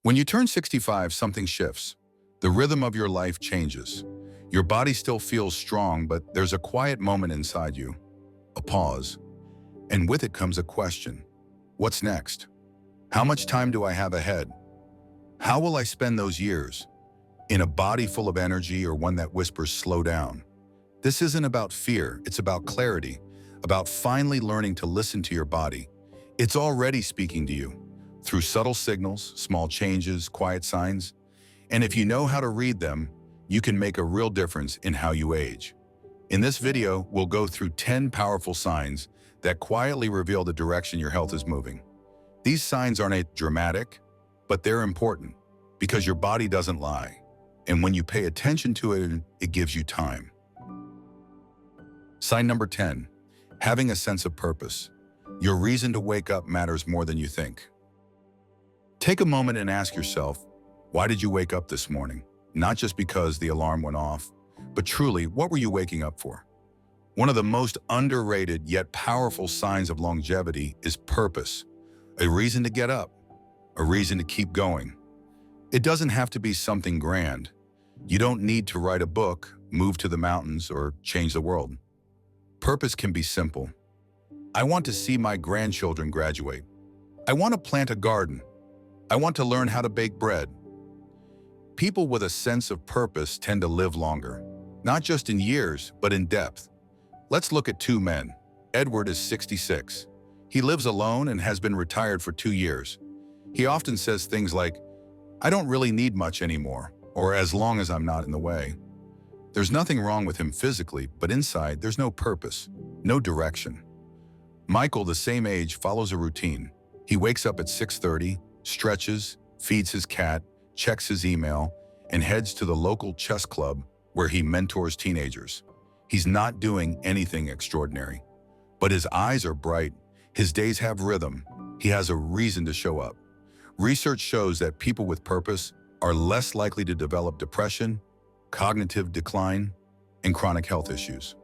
When you turn 65, something shifts. The rhythm of your life changes. Your body still feels strong, but there's a quiet moment inside you, a pause. And with it comes a question. What's next? How much time do I have ahead? How will I spend those years? In a body full of energy or one that whispers, slow down? This isn't about fear, it's about clarity, about finally learning to listen to your body. It's already speaking to you, through subtle signals, small changes, quiet signs. And if you know how to read them, you can make a real difference in how you age. In this video, we'll go through 10 powerful signs that quietly reveal the direction your health is moving. These signs aren't dramatic, but they're important because your body doesn't lie. And when you pay attention to it, it gives you time. Sign number 10, having a sense of purpose. Your reason to wake up matters more than you think. Take a moment and ask yourself, why did you wake up this morning? Not just because the alarm went off, but truly, what were you waking up for? One of the most underrated yet powerful signs of longevity is purpose. A reason to get up, a reason to keep going. It doesn't have to be something grand. You don't need to write a book, move to the mountains, or change the world. Purpose can be simple. I want to see my grandchildren graduate. I want to plant a garden. I want to learn how to bake bread. People with a sense of purpose tend to live longer, not just in years, but in depth. Let's look at two men. Edward is 66. He lives alone and has been retired for 2 years. He often says things like, I don't really need much anymore, or as long as I'm not in the way. There's nothing wrong with him physically, but inside there's no purpose, no direction. Michael, the same age, follows a routine. He wakes up at 6:30, stretches, feeds his cat, checks his email, and heads to the local chess club where he mentors teenagers. He's not doing anything extraordinary, but his eyes are bright, his days have rhythm, he has a reason to show up. Research shows that people with purpose are less likely to develop depression, cognitive decline, and chronic health issues.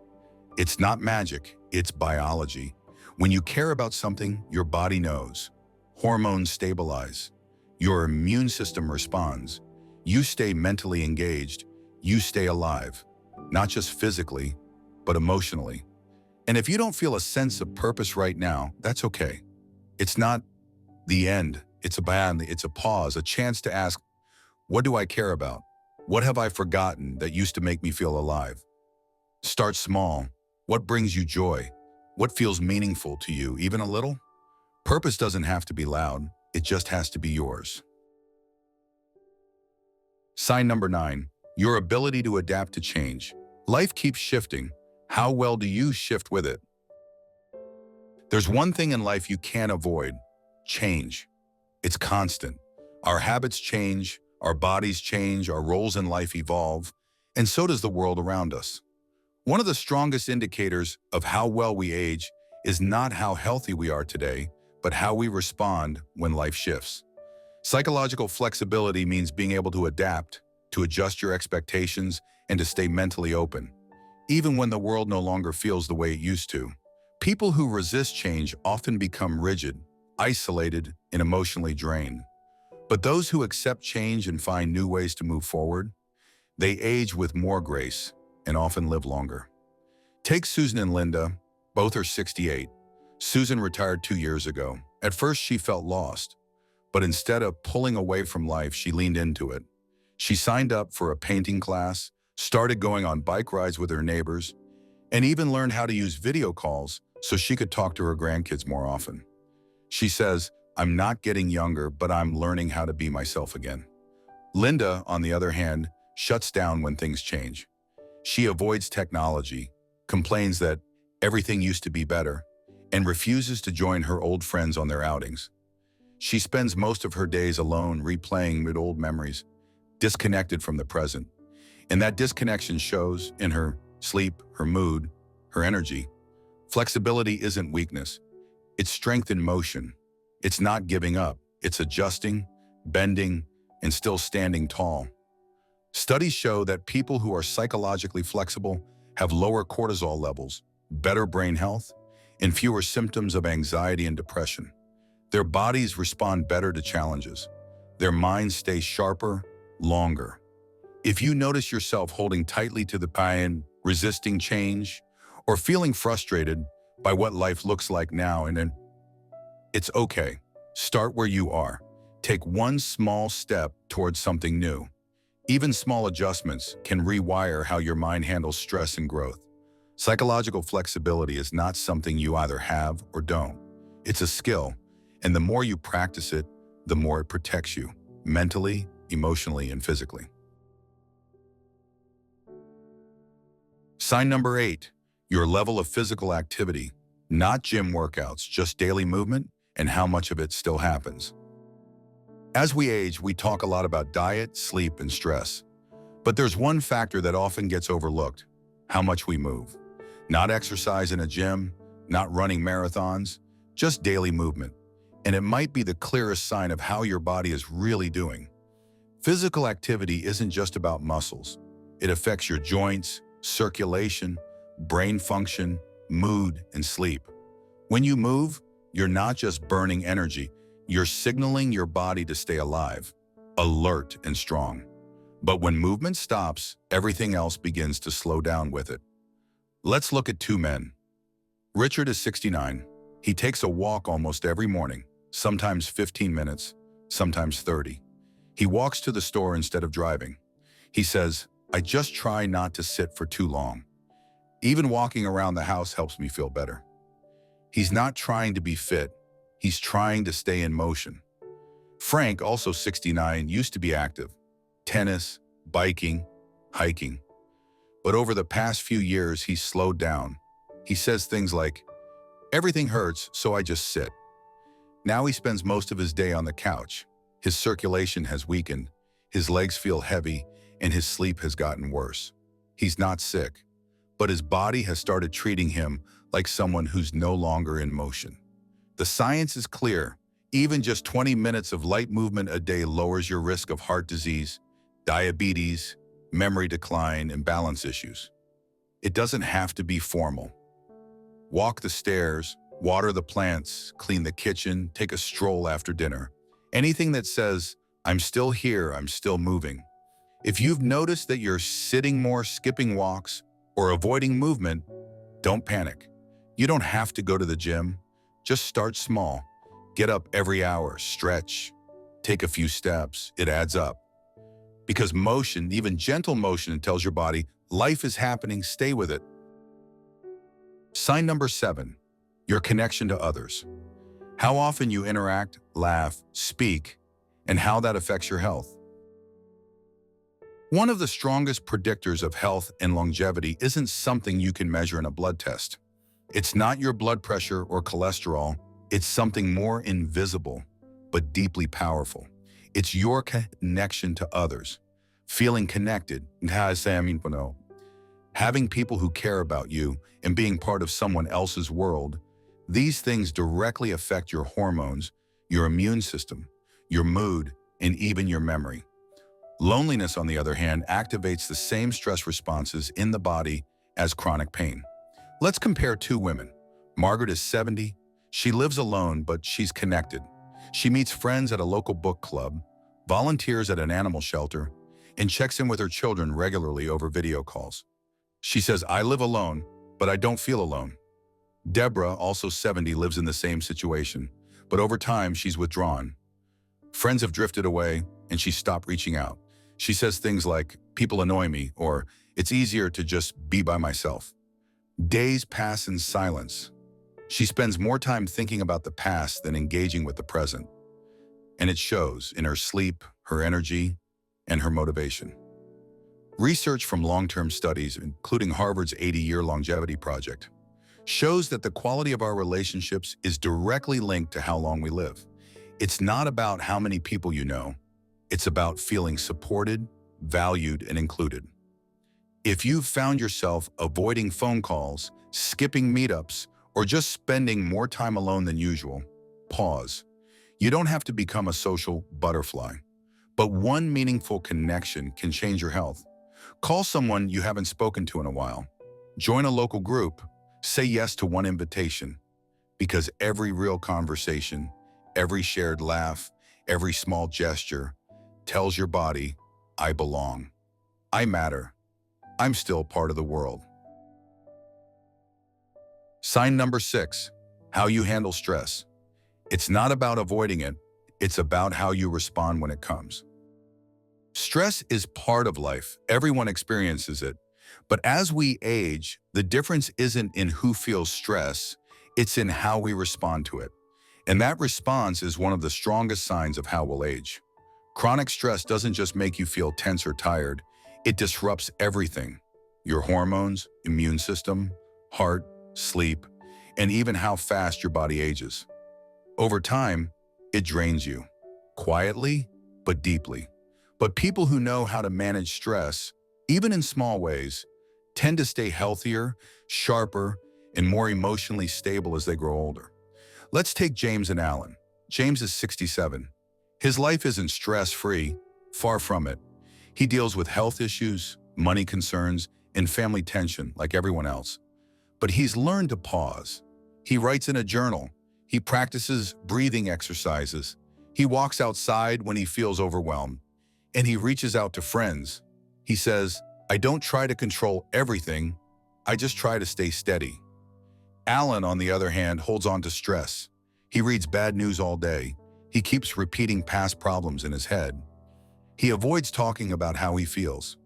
It's not magic, it's biology. When you care about something, your body knows. Hormones stabilize. Your immune system responds. You stay mentally engaged. You stay alive, not just physically, but emotionally. And if you don't feel a sense of purpose right now, that's okay. It's not the end. It's a pause, a chance to ask, what do I care about? What have I forgotten that used to make me feel alive? Start small. What brings you joy? What feels meaningful to you, even a little? Purpose doesn't have to be loud. It just has to be yours. Sign number 9, your ability to adapt to change. Life keeps shifting. How well do you shift with it? There's one thing in life you can't avoid: change. It's constant. Our habits change, our bodies change, our roles in life evolve, and so does the world around us. One of the strongest indicators of how well we age is not how healthy we are today, but how we respond when life shifts. Psychological flexibility means being able to adapt, to adjust your expectations, and to stay mentally open, even when the world no longer feels the way it used to. People who resist change often become rigid, isolated, and emotionally drained. But those who accept change and find new ways to move forward, they age with more grace and often live longer. Take Susan and Linda. Both are 68. Susan retired 2 years ago. At first, she felt lost, but instead of pulling away from life, she leaned into it. She signed up for a painting class, started going on bike rides with her neighbors, and even learned how to use video calls so she could talk to her grandkids more often. She says, I'm not getting younger, but I'm learning how to be myself again. Linda, on the other hand, shuts down when things change. She avoids technology, complains that everything used to be better, and refuses to join her old friends on their outings. She spends most of her days alone replaying old memories, disconnected from the present. And that disconnection shows in her sleep, her mood, her energy. Flexibility isn't weakness. It's strength in motion. It's not giving up. It's adjusting, bending, and still standing tall. Studies show that people who are psychologically flexible have lower cortisol levels, better brain health, and fewer symptoms of anxiety and depression. Their bodies respond better to challenges. Their minds stay sharper, longer. If you notice yourself holding tightly to the pan, resisting change, or feeling frustrated by what life looks like now and then, it's okay. Start where you are. Take one small step towards something new. Even small adjustments can rewire how your mind handles stress and growth. Psychological flexibility is not something you either have or don't. It's a skill, and the more you practice it, the more it protects you, mentally, emotionally, and physically. Sign number 8, your level of physical activity, not gym workouts, just daily movement and how much of it still happens. As we age, we talk a lot about diet, sleep, and stress. But there's one factor that often gets overlooked: how much we move. Not exercise in a gym, not running marathons, just daily movement. And it might be the clearest sign of how your body is really doing. Physical activity isn't just about muscles. It affects your joints, circulation, brain function, mood, and sleep. When you move, you're not just burning energy, you're signaling your body to stay alive, alert, and strong. But when movement stops, everything else begins to slow down with it. Let's look at two men. Richard is 69. He takes a walk almost every morning, sometimes 15 minutes, sometimes 30. He walks to the store instead of driving. He says, "I just try not to sit for too long. Even walking around the house helps me feel better." He's not trying to be fit. He's trying to stay in motion. Frank, also 69, used to be active. Tennis, biking, hiking. But over the past few years, he's slowed down. He says things like, "Everything hurts, so I just sit." Now he spends most of his day on the couch. His circulation has weakened, his legs feel heavy, and his sleep has gotten worse. He's not sick, but his body has started treating him like someone who's no longer in motion. The science is clear. Even just 20 minutes of light movement a day lowers your risk of heart disease, diabetes, memory decline, and balance issues. It doesn't have to be formal. Walk the stairs, water the plants, clean the kitchen, take a stroll after dinner. Anything that says, "I'm still here, I'm still moving." If you've noticed that you're sitting more, skipping walks, or avoiding movement, don't panic. You don't have to go to the gym. Just start small. Get up every hour, stretch, take a few steps. It adds up. Because motion, even gentle motion, tells your body, life is happening, stay with it. Sign number 7, your connection to others. How often you interact, laugh, speak, and how that affects your health. One of the strongest predictors of health and longevity isn't something you can measure in a blood test. It's not your blood pressure or cholesterol. It's something more invisible, but deeply powerful. It's your connection to others. Feeling connected, having people who care about you and being part of someone else's world. These things directly affect your hormones, your immune system, your mood, and even your memory. Loneliness, on the other hand, activates the same stress responses in the body as chronic pain. Let's compare two women. Margaret is 70. She lives alone, but she's connected. She meets friends at a local book club, volunteers at an animal shelter, and checks in with her children regularly over video calls. She says, "I live alone, but I don't feel alone." Deborah, also 70, lives in the same situation, but over time she's withdrawn. Friends have drifted away, and she stopped reaching out. She says things like, "People annoy me," or "It's easier to just be by myself." Days pass in silence. She spends more time thinking about the past than engaging with the present. And it shows in her sleep, her energy, and her motivation. Research from long-term studies, including Harvard's 80-year longevity project, shows that the quality of our relationships is directly linked to how long we live. It's not about how many people you know. It's about feeling supported, valued, and included. If you've found yourself avoiding phone calls, skipping meetups, or just spending more time alone than usual, pause. You don't have to become a social butterfly, but one meaningful connection can change your health. Call someone you haven't spoken to in a while. Join a local group. Say yes to one invitation, because every real conversation, every shared laugh, Every small gesture tells your body, I belong. I matter. I'm still part of the world. Sign number 6, how you handle stress. It's not about avoiding it. It's about how you respond when it comes. Stress is part of life. Everyone experiences it. But as we age, the difference isn't in who feels stress, it's in how we respond to it. And that response is one of the strongest signs of how we'll age. Chronic stress doesn't just make you feel tense or tired, it disrupts everything. Your hormones, immune system, heart, sleep, and even how fast your body ages. Over time, it drains you, quietly but deeply. But people who know how to manage stress, even in small ways, tend to stay healthier, sharper, and more emotionally stable as they grow older. Let's take James and Alan. James is 67. His life isn't stress-free, far from it. He deals with health issues, money concerns, and family tension like everyone else. But he's learned to pause. He writes in a journal. He practices breathing exercises. He walks outside when he feels overwhelmed. And he reaches out to friends. He says, I don't try to control everything. I just try to stay steady. Alan, on the other hand, holds on to stress. He reads bad news all day. He keeps repeating past problems in his head. He avoids talking about how he feels.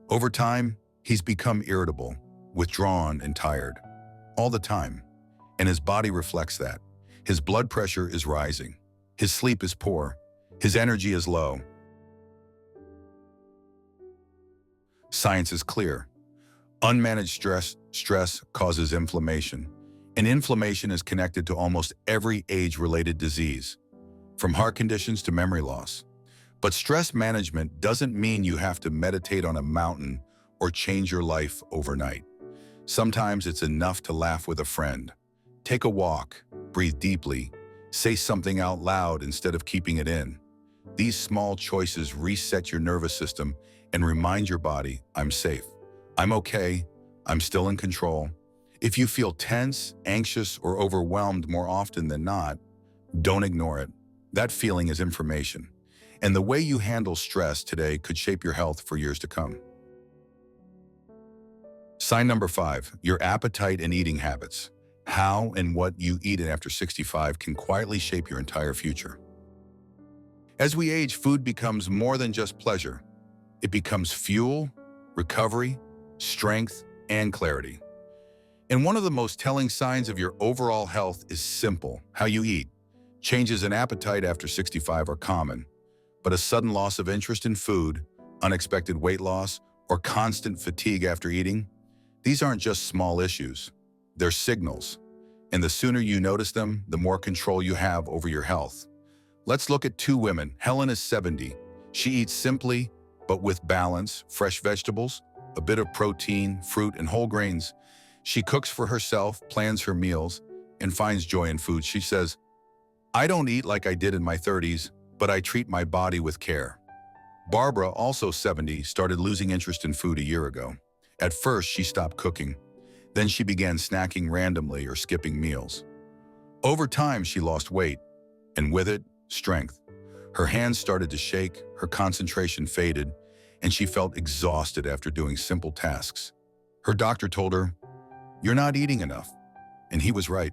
Over time, he's become irritable, withdrawn, and tired. All the time. And his body reflects that. His blood pressure is rising. His sleep is poor. His energy is low. Science is clear. Unmanaged stress causes inflammation, and inflammation is connected to almost every age-related disease, from heart conditions to memory loss. But stress management doesn't mean you have to meditate on a mountain or change your life overnight. Sometimes it's enough to laugh with a friend, take a walk, breathe deeply, say something out loud instead of keeping it in. These small choices reset your nervous system and remind your body, I'm safe. I'm okay. I'm still in control. If you feel tense, anxious, or overwhelmed more often than not, don't ignore it. That feeling is information. And the way you handle stress today could shape your health for years to come. Sign number 5, your appetite and eating habits. How and what you eat after 65 can quietly shape your entire future. As we age, food becomes more than just pleasure. It becomes fuel, recovery, strength, and clarity. And one of the most telling signs of your overall health is simple: how you eat. Changes in appetite after 65 are common, but a sudden loss of interest in food, unexpected weight loss, or constant fatigue after eating, these aren't just small issues. They're signals. And the sooner you notice them, the more control you have over your health. Let's look at 2 women. Helen is 70. She eats simply, but with balance, fresh vegetables, a bit of protein, fruit, and whole grains. She cooks for herself, plans her meals, and finds joy in food. She says, I don't eat like I did in my 30s, but I treat my body with care. Barbara, also 70, started losing interest in food a year ago. At first, she stopped cooking. Then she began snacking randomly or skipping meals. Over time, she lost weight, and with it, strength. Her hands started to shake, her concentration faded, and she felt exhausted after doing simple tasks. Her doctor told her, You're not eating enough. And he was right.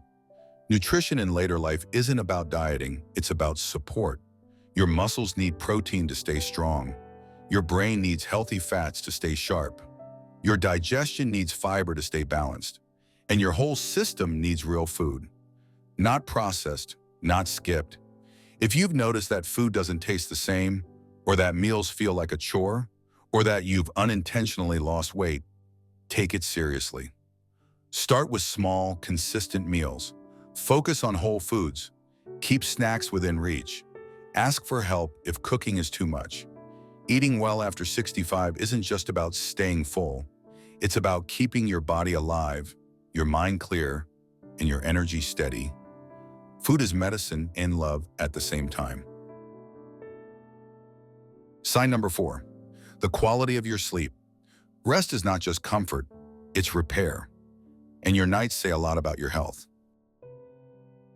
Nutrition in later life isn't about dieting, it's about support. Your muscles need protein to stay strong. Your brain needs healthy fats to stay sharp. Your digestion needs fiber to stay balanced. And your whole system needs real food. Not processed, not skipped. If you've noticed that food doesn't taste the same, or that meals feel like a chore, or that you've unintentionally lost weight, take it seriously. Start with small, consistent meals. Focus on whole foods. Keep snacks within reach. Ask for help if cooking is too much. Eating well after 65 isn't just about staying full. It's about keeping your body alive, your mind clear, and your energy steady. Food is medicine and love at the same time. Sign number 4, the quality of your sleep. Rest is not just comfort, it's repair. And your nights say a lot about your health.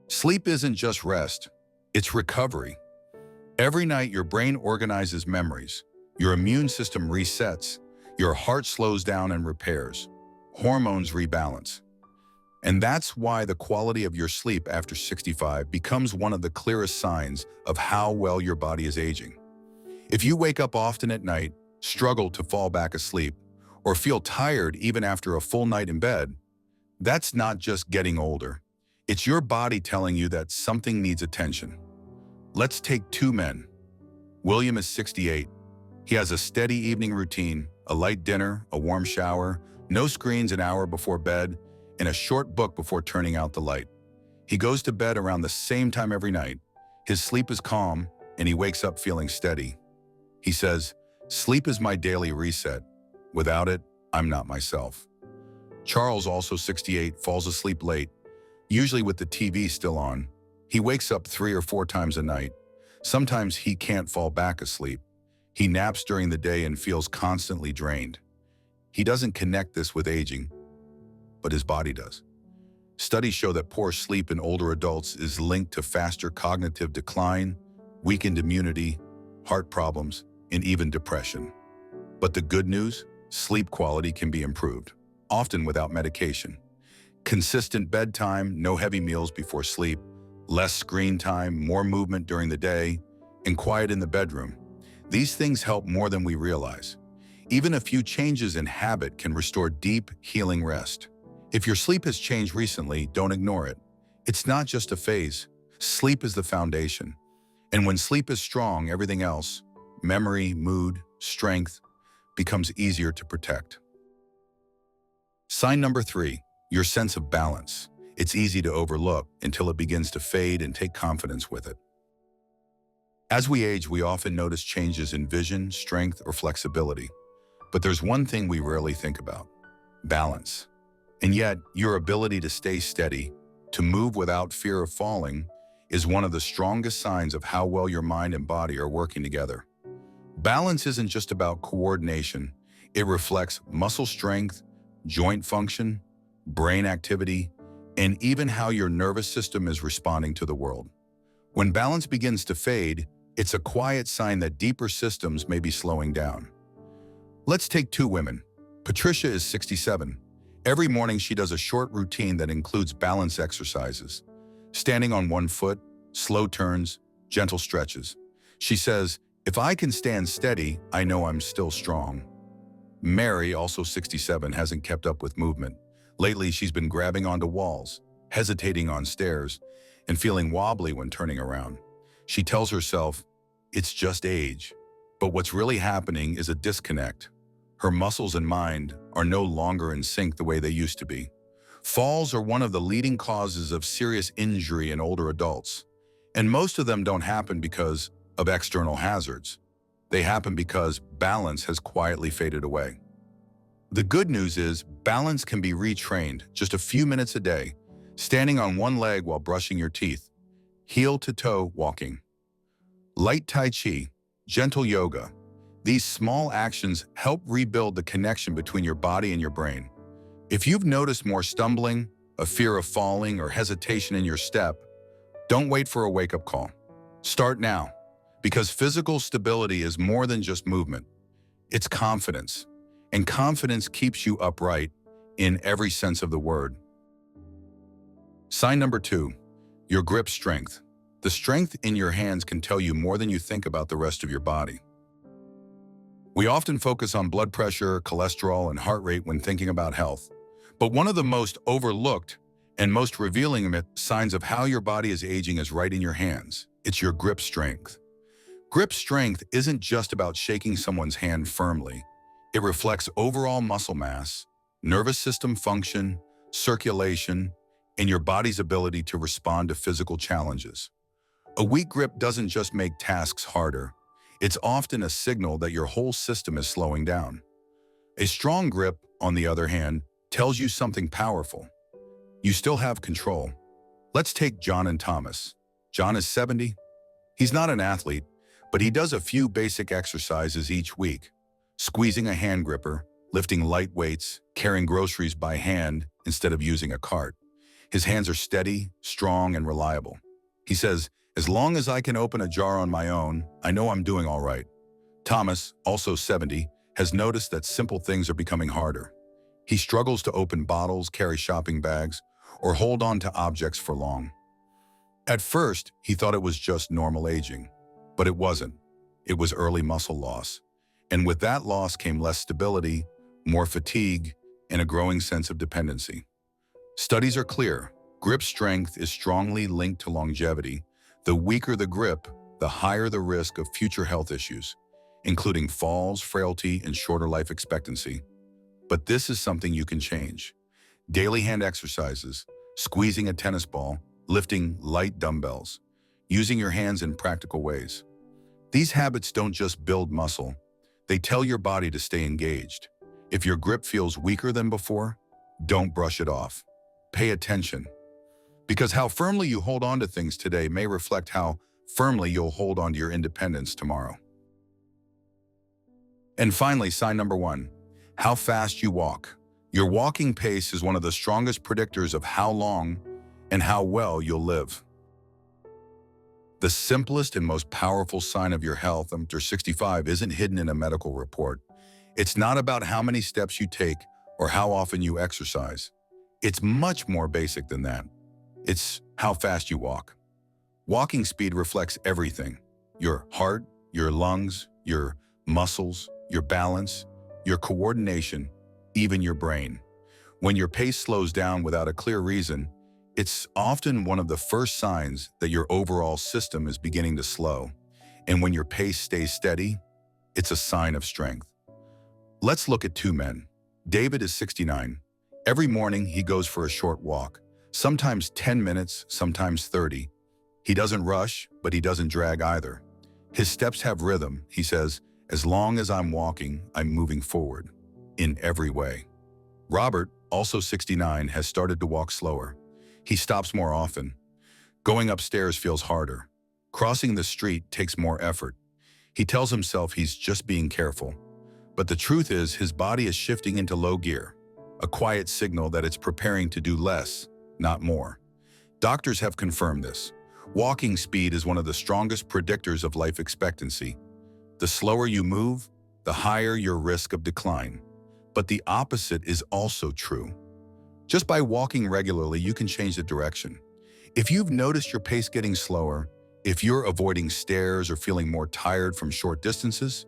Sleep isn't just rest, it's recovery. Every night, your brain organizes memories, your immune system resets, your heart slows down and repairs, hormones rebalance. And that's why the quality of your sleep after 65 becomes one of the clearest signs of how well your body is aging. If you wake up often at night, struggle to fall back asleep, or feel tired even after a full night in bed, that's not just getting older. It's your body telling you that something needs attention. Let's take two men. William is 68. He has a steady evening routine, a light dinner, a warm shower, no screens an hour before bed, and a short book before turning out the light. He goes to bed around the same time every night. His sleep is calm, and he wakes up feeling steady. He says, "Sleep is my daily reset. Without it, I'm not myself." Charles, also 68, falls asleep late, usually with the TV still on. He wakes up 3 or 4 times a night. Sometimes he can't fall back asleep. He naps during the day and feels constantly drained. He doesn't connect this with aging, but his body does. Studies show that poor sleep in older adults is linked to faster cognitive decline, weakened immunity, heart problems, and even depression. But the good news? Sleep quality can be improved, often without medication. Consistent bedtime, no heavy meals before sleep, less screen time, more movement during the day, and quiet in the bedroom. These things help more than we realize. Even a few changes in habit can restore deep, healing rest. If your sleep has changed recently, don't ignore it. It's not just a phase. Sleep is the foundation. And when sleep is strong, everything else, memory, mood, strength, becomes easier to protect. Sign number 3, your sense of balance. It's easy to overlook until it begins to fade and take confidence with it. As we age, we often notice changes in vision, strength, or flexibility. But there's one thing we rarely think about: balance. And yet, your ability to stay steady, to move without fear of falling, is one of the strongest signs of how well your mind and body are working together. Balance isn't just about coordination. It reflects muscle strength, joint function, brain activity, and even how your nervous system is responding to the world. When balance begins to fade, it's a quiet sign that deeper systems may be slowing down. Let's take two women. Patricia is 67. Every morning she does a short routine that includes balance exercises. Standing on one foot, slow turns, gentle stretches. She says, "If I can stand steady, I know I'm still strong." Mary, also 67, hasn't kept up with movement. Lately, she's been grabbing onto walls, hesitating on stairs, and feeling wobbly when turning around. She tells herself, "It's just age." But what's really happening is a disconnect. Her muscles and mind are no longer in sync the way they used to be. Falls are one of the leading causes of serious injury in older adults. And most of them don't happen because of external hazards. They happen because balance has quietly faded away. The good news is balance can be retrained just a few minutes a day, standing on one leg while brushing your teeth, heel to toe walking. Light Tai Chi, gentle yoga. These small actions help rebuild the connection between your body and your brain. If you've noticed more stumbling, a fear of falling, or hesitation in your step, don't wait for a wake-up call. Start now, because physical stability is more than just movement. It's confidence, and confidence keeps you upright in every sense of the word. Sign number 2, your grip strength. The strength in your hands can tell you more than you think about the rest of your body. We often focus on blood pressure, cholesterol, and heart rate when thinking about health. But one of the most overlooked and most revealing signs of how your body is aging is right in your hands. It's your grip strength. Grip strength isn't just about shaking someone's hand firmly. It reflects overall muscle mass, nervous system function, circulation, and your body's ability to respond to physical challenges. A weak grip doesn't just make tasks harder. It's often a signal that your whole system is slowing down. A strong grip, on the other hand, tells you something powerful. You still have control. Let's take John and Thomas. John is 70. He's not an athlete, but he does a few basic exercises each week. Squeezing a hand gripper, lifting light weights, carrying groceries by hand instead of using a cart. His hands are steady, strong, and reliable. He says, As long as I can open a jar on my own, I know I'm doing all right. Thomas, also 70, has noticed that simple things are becoming harder. He struggles to open bottles, carry shopping bags, or hold on to objects for long. At first, he thought it was just normal aging, but it wasn't. It was early muscle loss. And with that loss came less stability, more fatigue, and a growing sense of dependency. Studies are clear. Grip strength is strongly linked to longevity. The weaker the grip, the higher the risk of future health issues, including falls, frailty, and shorter life expectancy. But this is something you can change. Daily hand exercises, squeezing a tennis ball, lifting light dumbbells, using your hands in practical ways. These habits don't just build muscle, they tell your body to stay engaged. If your grip feels weaker than before, don't brush it off. Pay attention. Because how firmly you hold on to things today may reflect how firmly you'll hold on to your independence tomorrow. And finally, sign number 1, how fast you walk. Your walking pace is one of the strongest predictors of how long and how well you'll live. The simplest and most powerful sign of your health after 65 isn't hidden in a medical report. It's not about how many steps you take or how often you exercise. It's much more basic than that. It's how fast you walk. Walking speed reflects everything: your heart, your lungs, your muscles, your balance, your coordination, even your brain. When your pace slows down without a clear reason, it's often one of the first signs that your overall system is beginning to slow. And when your pace stays steady, it's a sign of strength. Let's look at 2 men. David is 69. Every morning he goes for a short walk, sometimes 10 minutes, sometimes 30. He doesn't rush, but he doesn't drag either. His steps have rhythm. He says, as long as I'm walking, I'm moving forward, in every way. Robert, also 69, has started to walk slower. He stops more often. Going upstairs feels harder. Crossing the street takes more effort. He tells himself he's just being careful. But the truth is, his body is shifting into low gear, a quiet signal that it's preparing to do less, not more. Doctors have confirmed this. Walking speed is one of the strongest predictors of life expectancy. The slower you move, the higher your risk of decline. But the opposite is also true. Just by walking regularly, you can change the direction. If you've noticed your pace getting slower, if you're avoiding stairs or feeling more tired from short distances,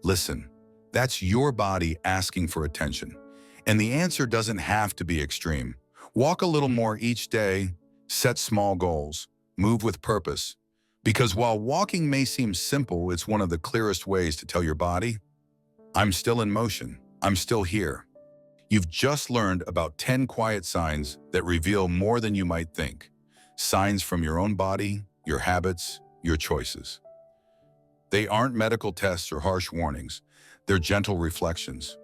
listen, that's your body asking for attention. And the answer doesn't have to be extreme. Walk a little more each day, set small goals, move with purpose. Because while walking may seem simple, it's one of the clearest ways to tell your body, I'm still in motion, I'm still here. You've just learned about 10 quiet signs that reveal more than you might think. Signs from your own body, your habits, your choices. They aren't medical tests or harsh warnings. They're gentle reflections.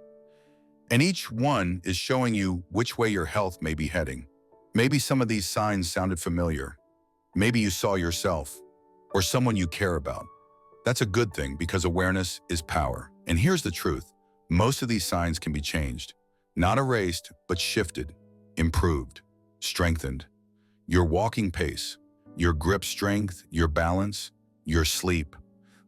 And each one is showing you which way your health may be heading. Maybe some of these signs sounded familiar. Maybe you saw yourself or someone you care about. That's a good thing, because awareness is power. And here's the truth. Most of these signs can be changed. Not erased, but shifted, improved, strengthened. Your walking pace, your grip strength, your balance, your sleep,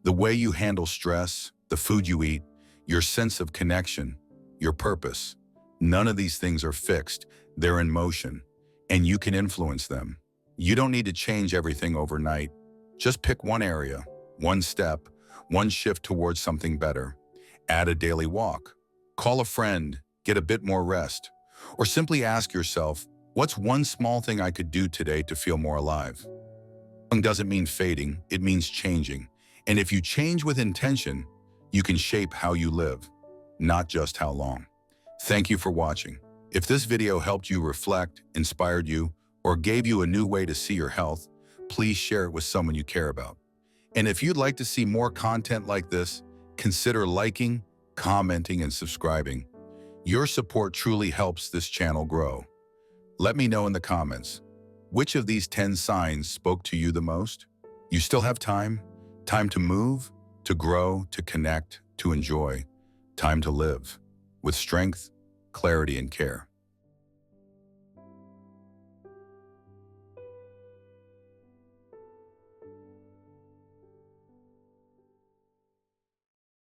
the way you handle stress, the food you eat, your sense of connection, your purpose. None of these things are fixed. They're in motion, and you can influence them. You don't need to change everything overnight. Just pick one area, one step, one shift towards something better. Add a daily walk. Call a friend, get a bit more rest. Or simply ask yourself, what's one small thing I could do today to feel more alive? It doesn't mean fading, it means changing. And if you change with intention, you can shape how you live, not just how long. Thank you for watching. If this video helped you reflect, inspired you, or gave you a new way to see your health, please share it with someone you care about. And if you'd like to see more content like this, consider liking, commenting, and subscribing. Your support truly helps this channel grow. Let me know in the comments, which of these 10 signs spoke to you the most? You still have time? Time to move, to grow, to connect, to enjoy. Time to live with strength, clarity, and care.